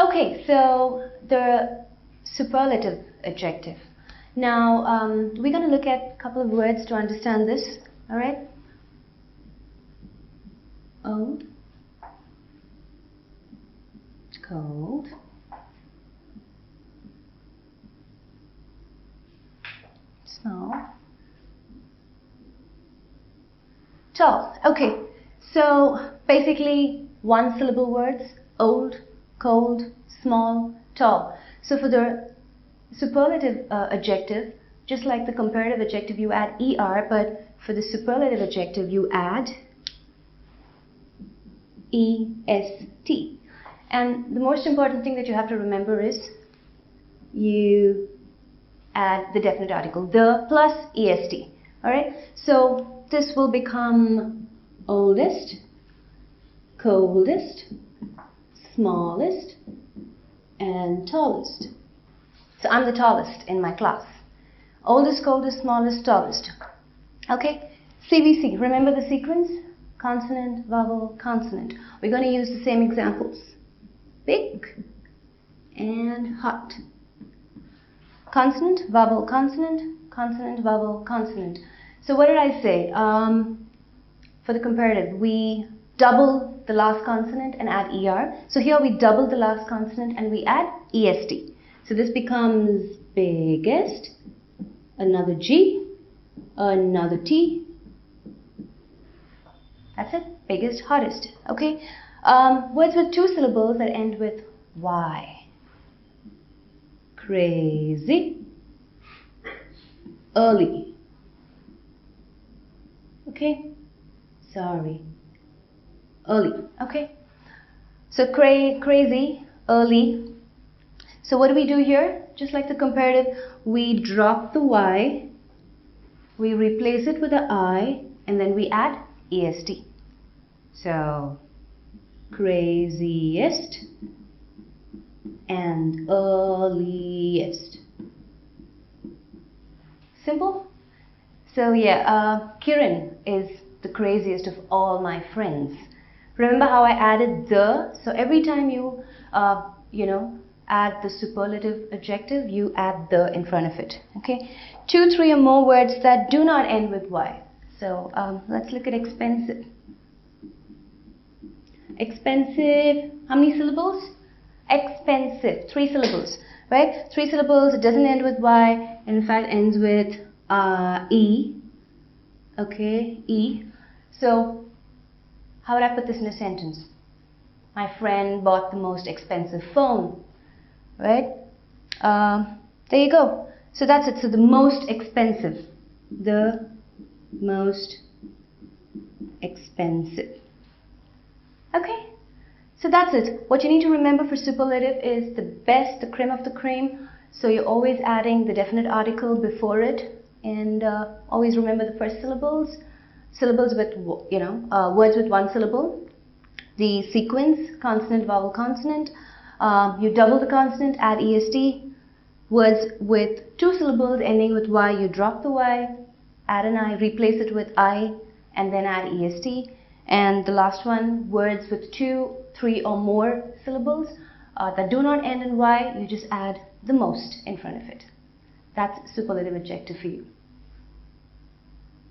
Okay, so the superlative adjective. Now, we're going to look at a couple of words to understand this, alright? Old, cold, small, tall. Okay, so basically one syllable words: old, cold, small, tall. So for the superlative adjective, just like the comparative adjective, you add ER, but for the superlative adjective, you add EST. And the most important thing that you have to remember is you add the definite article, the plus EST. Alright, so this will become oldest, coldest, smallest, and tallest. So I'm the tallest in my class. Oldest, coldest, smallest, tallest. Okay, CVC, remember the sequence? Consonant, vowel, consonant. We're going to use the same examples. Big and hot. Consonant, vowel, consonant, consonant, vowel, consonant. So what did I say? For the comparative, we double the last consonant and add ER. So here we double the last consonant and we add EST. So this becomes biggest, another G, another T. That's it, biggest, hottest. Okay, words with two syllables that end with Y. Crazy, early. Okay, sorry, early. Okay, so crazy, early. So what do we do here? Just like the comparative, we drop the Y, we replace it with a I, and then we add EST. So, craziest and earliest. Simple? So yeah, Kiran is the craziest of all my friends. Remember how I added the? So every time you, add the superlative adjective, you add the in front of it. Okay? 2, 3 or more words that do not end with Y. So let's look at expensive. Expensive, how many syllables? Expensive, 3 syllables, right? 3 syllables, it doesn't end with Y, in fact ends with E. Okay, E. So, how would I put this in a sentence? My friend bought the most expensive phone, right? There you go. So that's it, so the most expensive. The most expensive. Okay, so that's it. What you need to remember for superlative is the best, the cream of the cream. So you're always adding the definite article before it, and always remember the first syllables with, words with one syllable. The sequence, consonant, vowel, consonant. You double the consonant, add EST. Words with 2 syllables ending with Y, you drop the Y, add an I, replace it with I, and then add EST. And the last one, words with 2, 3 or more syllables that do not end in Y, you just add the most in front of it. That's superlative adjective for you.